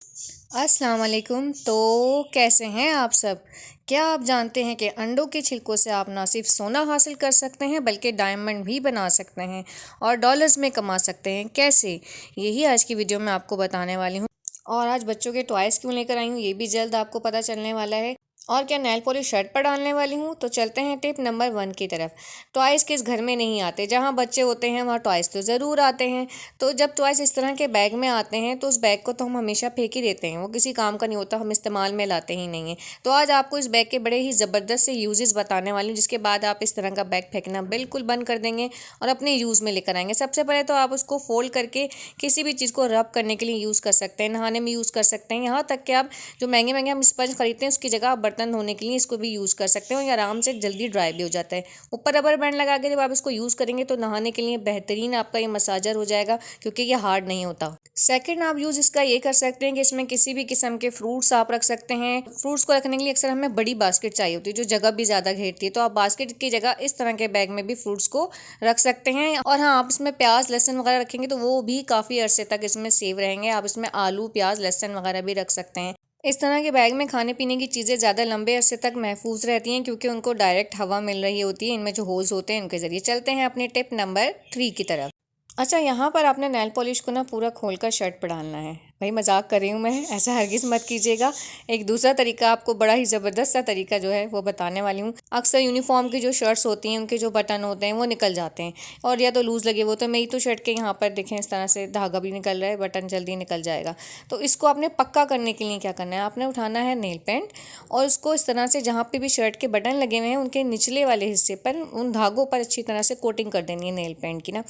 अस्सलाम वालेकुम। तो कैसे हैं आप सब? क्या आप जानते हैं कि अंडों के छिलकों से आप ना सिर्फ सोना हासिल कर सकते हैं बल्कि डायमंड भी बना सकते हैं और डॉलर्स में कमा सकते हैं। कैसे? यही आज की वीडियो में आपको बताने वाली हूँ। और आज बच्चों के टॉयज़ क्यों लेकर आई हूँ ये भी जल्द आपको पता चलने वाला है। और क्या नेल पॉलिश शर्ट पर डालने वाली हूँ। तो चलते हैं टिप नंबर 1 की तरफ। टॉयज़ किस घर में नहीं आते? जहाँ बच्चे होते हैं वहाँ टॉयज़ तो ज़रूर आते हैं। तो जब टॉयज़ इस तरह के बैग में आते हैं तो उस बैग को तो हम हमेशा फेंक ही देते हैं, वो किसी काम का नहीं होता, हम इस्तेमाल में लाते ही नहीं हैं। तो आज आपको इस बैग के बड़े ही ज़बरदस्त से यूजेस बताने वाली हूँ, जिसके बाद आप इस तरह का बैग फेंकना बिल्कुल बंद कर देंगे और अपने यूज़ में लेकर आएंगे। सबसे पहले तो आप उसको फोल्ड करके किसी भी चीज़ को रब करने के लिए यूज़ कर सकते हैं, नहाने में यूज़ कर सकते हैं, यहाँ तक कि आप जो महंगे महंगे हम स्पंज खरीदते हैं उसकी जगह आप बर्तन धोने के लिए इसको भी यूज़ कर सकते हैं और ये आराम से जल्दी ड्राई भी हो जाता है। ऊपर रबर बैंड लगा के जब आप इसको यूज़ करेंगे तो नहाने के लिए बेहतरीन आपका ये मसाजर हो जाएगा, क्योंकि ये हार्ड नहीं होता। सेकंड, आप यूज़ इसका ये कर सकते हैं कि इसमें किसी भी किस्म के फ्रूट्स आप रख सकते हैं। फ्रूट्स को रखने के लिए अक्सर हमें बड़ी बास्केट चाहिए होती है जो जगह भी ज़्यादा घेरती है, तो आप बास्केट की जगह इस तरह के बैग में भी फ्रूट्स को रख सकते हैं। और हाँ, आप इसमें प्याज लहसुन वगैरह रखेंगे तो वो भी काफ़ी अरसे तक इसमें सेव रहेंगे। आप इसमें आलू प्याज लहसुन वगैरह भी रख सकते हैं। इस तरह के बैग में खाने पीने की चीज़ें ज़्यादा लंबे अरसे तक महफूज रहती हैं, क्योंकि उनको डायरेक्ट हवा मिल रही होती है इनमें जो होल्स होते हैं उनके ज़रिए। चलते हैं अपने टिप नंबर 3 की तरफ। अच्छा, यहाँ पर आपने नेल पॉलिश को ना पूरा खोलकर शर्ट पर डालना है। भाई मजाक कर रही हूँ मैं, ऐसा हरगिज़ मत कीजिएगा। एक दूसरा तरीका आपको बड़ा ही ज़बरदस्त सा तरीका जो है वो बताने वाली हूँ। अक्सर यूनिफॉर्म की जो शर्ट्स होती हैं उनके जो बटन होते हैं वो निकल जाते हैं और या तो लूज़ लगे वो, तो मेरी तो शर्ट के यहाँ पर देखें इस तरह से धागा भी निकल रहा है, बटन जल्दी निकल जाएगा। तो इसको आपने पक्का करने के लिए क्या करना है, आपने उठाना है नेल पेंट और उसको इस तरह से जहाँ पे भी शर्ट के बटन लगे हुए हैं उनके निचले वाले हिस्से पर उन धागों पर अच्छी तरह से कोटिंग कर देनी है नेल पेंट की ना।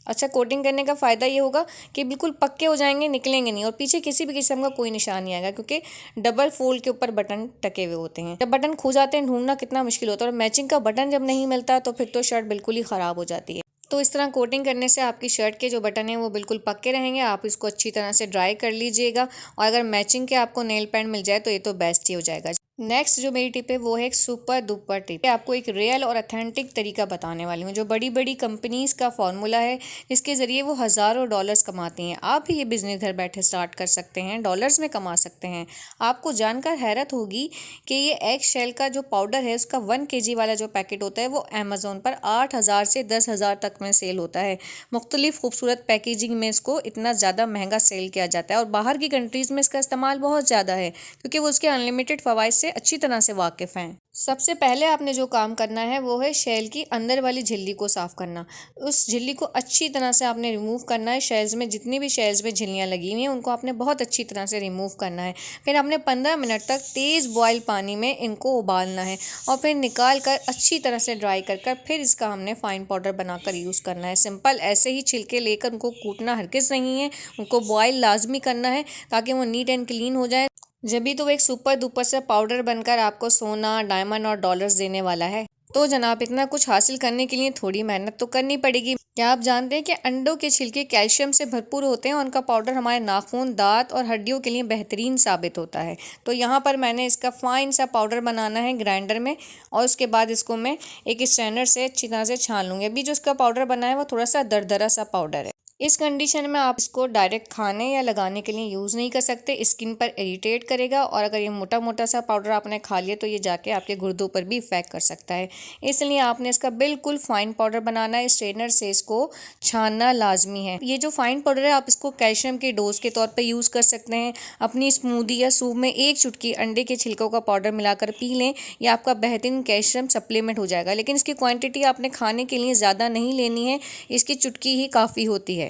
अच्छा, कोटिंग करने का फ़ायदा ये होगा कि बिल्कुल पक्के हो जाएंगे, निकलेंगे नहीं और पीछे किसी भी किस्म का कोई निशान नहीं आएगा, क्योंकि डबल फोल्ड के ऊपर बटन टके हुए होते हैं। जब बटन खो जाते हैं ढूंढना कितना मुश्किल होता है, और मैचिंग का बटन जब नहीं मिलता तो फिर तो शर्ट बिल्कुल ही ख़राब हो जाती है। तो इस तरह कोटिंग करने से आपकी शर्ट के जो बटन हैं वो बिल्कुल पक्के रहेंगे। आप इसको अच्छी तरह से ड्राई कर लीजिएगा और अगर मैचिंग के आपको नेल पेंट मिल जाए तो ये तो बेस्ट ही हो जाएगा। नेक्स्ट जो मेरी टिप है वो है एक सुपर दुपर टिप। आपको एक रियल और अथेंटिक तरीका बताने वाली हूँ, जो बड़ी बड़ी कंपनीज का फॉर्मूला है जिसके ज़रिए वो हज़ारों डॉलर्स कमाती हैं। आप भी ये बिज़नेस घर बैठे स्टार्ट कर सकते हैं, डॉलर्स में कमा सकते हैं। आपको जानकर हैरत होगी कि ये एग शेल का जो पाउडर है उसका 1 kg वाला जो पैकेट होता है वो अमेज़ोन पर 8,000 से 10,000 तक में सेल होता है। मुख्तलिफ खूबसूरत पैकेजिंग में इसको इतना ज़्यादा महंगा सेल किया जाता है और बाहर की कंट्रीज़ में इसका इस्तेमाल बहुत ज़्यादा है, क्योंकि वो उसके अनलिमिटेड फ़वाइद से अच्छी तरह से वाकिफ़ हैं। सबसे पहले आपने जो काम करना है वो है शेल की अंदर वाली झिल्ली को साफ़ करना। उस झिल्ली को अच्छी तरह से आपने रिमूव करना है। शेल्स में जितनी भी शेल्स में झिल्लियाँ लगी हुई हैं उनको आपने बहुत अच्छी तरह से रिमूव करना है। फिर आपने 15 मिनट तक तेज़ बॉयल पानी में इनको उबालना है और फिर निकाल कर अच्छी तरह से ड्राई कर फिर इसका हमने फ़ाइन पाउडर बनाकर यूज़ करना है। सिंपल ऐसे ही छिलके लेकर उनको कूटना हरगिज़ नहीं है, उनको बॉयल लाजमी करना है ताकि वो नीट एंड क्लीन हो जाए। जब भी तो वो एक सुपर दुपर से पाउडर बनकर आपको सोना डायमंड और डॉलर्स देने वाला है। तो जनाब, इतना कुछ हासिल करने के लिए थोड़ी मेहनत तो करनी पड़ेगी। क्या आप जानते हैं कि अंडों के छिलके कैल्शियम से भरपूर होते हैं और उनका पाउडर हमारे नाखून दांत और हड्डियों के लिए बेहतरीन साबित होता है। तो यहाँ पर मैंने इसका फाइन सा पाउडर बनाना है ग्राइंडर में और उसके बाद इसको मैं एक स्ट्रेनर से अच्छी तरह से छान लूँगी। अभी जो इसका पाउडर बना है वो थोड़ा सा दरदरा सा पाउडर है। इस कंडीशन में आप इसको डायरेक्ट खाने या लगाने के लिए यूज़ नहीं कर सकते, स्किन पर इरिटेट करेगा और अगर ये मोटा मोटा सा पाउडर आपने खा लिया तो ये जाके आपके गुर्दों पर भी इफेक्ट कर सकता है। इसलिए आपने इसका बिल्कुल फाइन पाउडर बनाना है, स्ट्रेनर से इसको छानना लाजमी है। ये जो फाइन पाउडर है आप इसको कैल्शियम के डोज के तौर पर यूज़ कर सकते हैं। अपनी स्मूदी या सूप में 1 चुटकी अंडे के छिलकों का पाउडर मिलाकर पी लें, यह आपका बेहतरीन कैल्शियम सप्लीमेंट हो जाएगा। लेकिन इसकी क्वांटिटी आपने खाने के लिए ज़्यादा नहीं लेनी है, इसकी चुटकी ही काफ़ी होती है।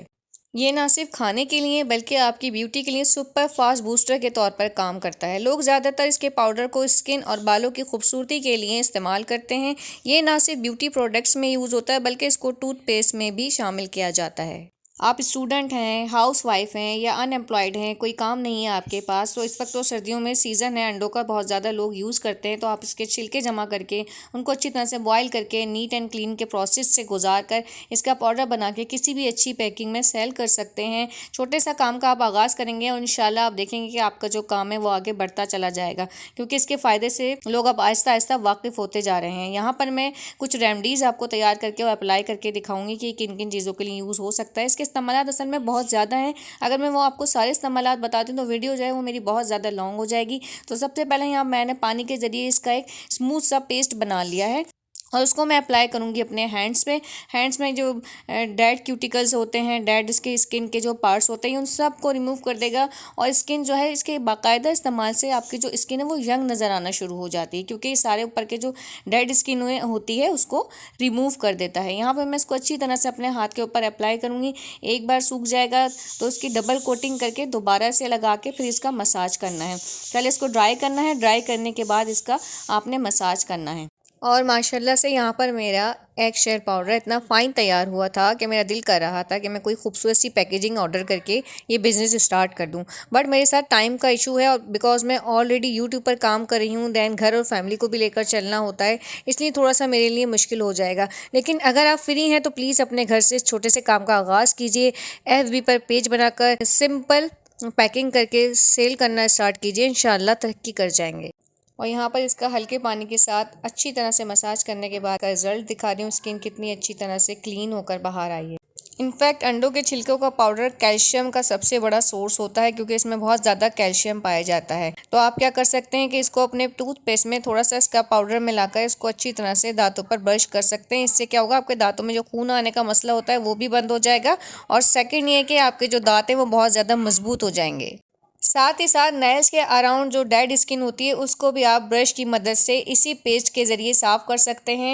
ये ना सिर्फ खाने के लिए बल्कि आपकी ब्यूटी के लिए सुपर फास्ट बूस्टर के तौर पर काम करता है। लोग ज़्यादातर इसके पाउडर को स्किन और बालों की खूबसूरती के लिए इस्तेमाल करते हैं। ये ना सिर्फ ब्यूटी प्रोडक्ट्स में यूज़ होता है बल्कि इसको टूथपेस्ट में भी शामिल किया जाता है। आप स्टूडेंट हैं, हाउस वाइफ हैं या अनएम्प्लॉयड हैं, कोई काम नहीं है आपके पास, तो इस वक्त तो सर्दियों में सीज़न है अंडों का, बहुत ज़्यादा लोग यूज़ करते हैं। तो आप इसके छिलके जमा करके उनको अच्छी तरह से बॉयल करके नीट एंड क्लीन के प्रोसेस से गुजार कर इसका पाउडर बना के किसी भी अच्छी पैकिंग में सेल कर सकते हैं। छोटे सा काम का आप आगाज़ करेंगे और इंशाल्लाह आप देखेंगे कि आपका जो काम है वो आगे बढ़ता चला जाएगा, क्योंकि इसके फ़ायदे से लोग अब आहिस्ता आहिस्ता वाकिफ़ होते जा रहे हैं। यहाँ पर मैं कुछ रेमडीज़ आपको तैयार करके और अप्लाई करके दिखाऊंगी कि किन किन चीज़ों के लिए यूज़ हो सकता है। इसके इस्तेमालात असल में बहुत ज़्यादा हैं। अगर मैं वो आपको सारे इस्तेमालात बताती हूँ तो वीडियो जो है वो मेरी बहुत ज़्यादा लॉन्ग हो जाएगी। तो सबसे पहले यहाँ मैंने पानी के ज़रिए इसका एक स्मूथ सा पेस्ट बना लिया है और उसको मैं अप्लाई करूँगी अपने हैंड्स पे। हैंड्स में जो डेड क्यूटिकल्स होते हैं, डेड इसके स्किन के जो पार्ट्स होते हैं, उन सब को रिमूव कर देगा। और स्किन जो है इसके बाकायदा इस्तेमाल से आपकी जो स्किन है वो यंग नज़र आना शुरू हो जाती है, क्योंकि ये सारे ऊपर के जो डेड स्किन होती है उसको रिमूव कर देता है। यहाँ पर मैं इसको अच्छी तरह से अपने हाथ के ऊपर अप्लाई करूँगी। एक बार सूख जाएगा तो इसकी डबल कोटिंग करके दोबारा से लगा के फिर इसका मसाज करना है। पहले इसको ड्राई करना है, ड्राई करने के बाद इसका आपने मसाज करना है। और माशाल्लाह से यहाँ पर मेरा एग शेयर पाउडर इतना फ़ाइन तैयार हुआ था कि मेरा दिल कर रहा था कि मैं कोई खूबसूरत सी पैकेजिंग ऑर्डर करके ये बिज़नेस स्टार्ट कर दूँ। बट मेरे साथ टाइम का इशू है और बिकॉज़ मैं ऑलरेडी यूट्यूब पर काम कर रही हूँ, दैन घर और फैमिली को भी लेकर चलना होता है, इसलिए थोड़ा सा मेरे लिए मुश्किल हो जाएगा। लेकिन अगर आप फ्री हैं तो प्लीज़ अपने घर से इस छोटे से काम का आगाज़ कीजिए। FB पर पेज बनाकर सिंपल पैकिंग करके सेल करना स्टार्ट कीजिए, इंशाल्लाह तरक्की कर जाएंगे। और यहाँ पर इसका हल्के पानी के साथ अच्छी तरह से मसाज करने के बाद का रिजल्ट दिखा रही हूँ, स्किन कितनी अच्छी तरह से क्लीन होकर बाहर आई है। इनफैक्ट अंडों के छिलकों का पाउडर कैल्शियम का सबसे बड़ा सोर्स होता है, क्योंकि इसमें बहुत ज़्यादा कैल्शियम पाया जाता है। तो आप क्या कर सकते हैं कि इसको अपने टूथपेस्ट में थोड़ा सा इसका पाउडर मिलाकर इसको अच्छी तरह से दांतों पर ब्रश कर सकते हैं। इससे क्या होगा, आपके दांतों में जो खून आने का मसला होता है वो भी बंद हो जाएगा। और सेकेंड ये कि आपके जो दांत हैं वो बहुत ज़्यादा मजबूत हो जाएंगे। साथ ही साथ नेल्स के अराउंड जो डेड स्किन होती है उसको भी आप ब्रश की मदद से इसी पेस्ट के ज़रिए साफ़ कर सकते हैं।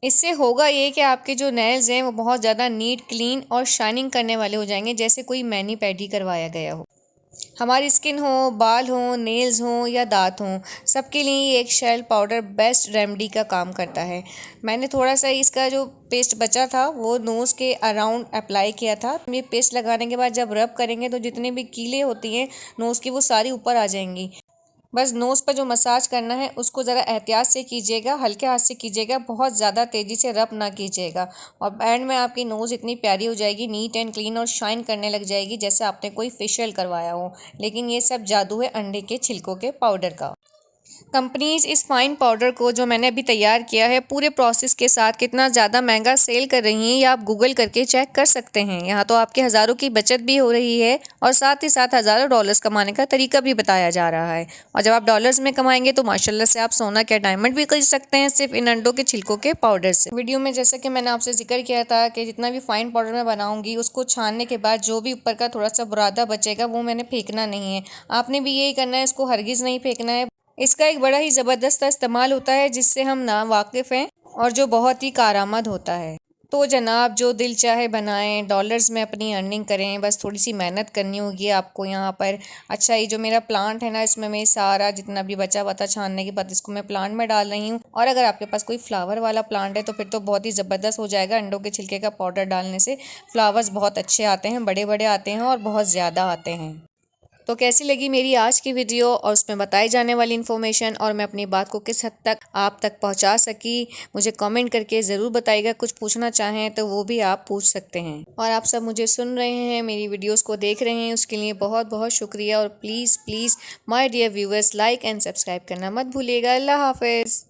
इससे होगा ये कि आपके जो नेल्स हैं वो बहुत ज़्यादा नीट, क्लीन और शाइनिंग करने वाले हो जाएंगे, जैसे कोई मैनी पैडी करवाया गया हो। हमारी स्किन हो, बाल हो, नेल्स हो या दांत हों, सबके लिए ये एक शेल पाउडर बेस्ट रेमेडी का काम करता है। मैंने थोड़ा सा इसका जो पेस्ट बचा था वो नोज़ के अराउंड अप्लाई किया था। ये पेस्ट लगाने के बाद जब रब करेंगे तो जितनी भी कीलें होती हैं नोज़ की वो सारी ऊपर आ जाएंगी। बस नोज़ पर जो मसाज करना है उसको ज़रा एहतियात से कीजिएगा, हल्के हाथ से कीजिएगा, बहुत ज़्यादा तेज़ी से रब ना कीजिएगा। और एंड में आपकी नोज़ इतनी प्यारी हो जाएगी, नीट एंड क्लीन और शाइन करने लग जाएगी जैसे आपने कोई फेशियल करवाया हो। लेकिन ये सब जादू है अंडे के छिलकों के पाउडर का। कंपनीज इस फाइन पाउडर को जो मैंने अभी तैयार किया है पूरे प्रोसेस के साथ कितना ज़्यादा महंगा सेल कर रही हैं, ये आप गूगल करके चेक कर सकते हैं। यहाँ तो आपके हज़ारों की बचत भी हो रही है और साथ ही साथ हज़ारों डॉलर्स कमाने का तरीका भी बताया जा रहा है। और जब आप डॉलर्स में कमाएंगे तो माशाल्लाह से आप सोना क्या डायमंड भी खरीद सकते हैं सिर्फ इन अंडों के छिलकों के पाउडर से। वीडियो में जैसे कि मैंने आपसे जिक्र किया था कि जितना भी फाइन पाउडर मैं बनाऊँगी उसको छानने के बाद जो भी ऊपर का थोड़ा सा बुरादा बचेगा वो मैंने फेंकना नहीं है। आपने भी यही करना है, इसको हरगिज़ नहीं फेंकना है। इसका एक बड़ा ही ज़बरदस्त इस्तेमाल होता है जिससे हम ना वाकिफ़ हैं और जो बहुत ही कारआमद होता है। तो जनाब जो दिल चाहे बनाएं, डॉलर्स में अपनी अर्निंग करें, बस थोड़ी सी मेहनत करनी होगी आपको यहाँ पर। अच्छा, ये जो मेरा प्लांट है ना, इसमें मैं सारा जितना भी बचा हुआ था छानने के बाद इसको मैं प्लांट में डाल रही हूँ। और अगर आपके पास कोई फ्लावर वाला प्लांट है तो फिर तो बहुत ही ज़बरदस्त हो जाएगा। अंडों के छिलके का पाउडर डालने से फ्लावर्स बहुत अच्छे आते हैं, बड़े बड़े आते हैं और बहुत ज़्यादा आते हैं। तो कैसी लगी मेरी आज की वीडियो और उसमें बताई जाने वाली इन्फॉर्मेशन, और मैं अपनी बात को किस हद तक आप तक पहुंचा सकी, मुझे कमेंट करके ज़रूर बताइएगा। कुछ पूछना चाहें तो वो भी आप पूछ सकते हैं। और आप सब मुझे सुन रहे हैं, मेरी वीडियोस को देख रहे हैं, उसके लिए बहुत बहुत शुक्रिया। और please please my dear viewers, like and subscribe करना मत भूलिएगा। अल्लाह हाफ़िज़।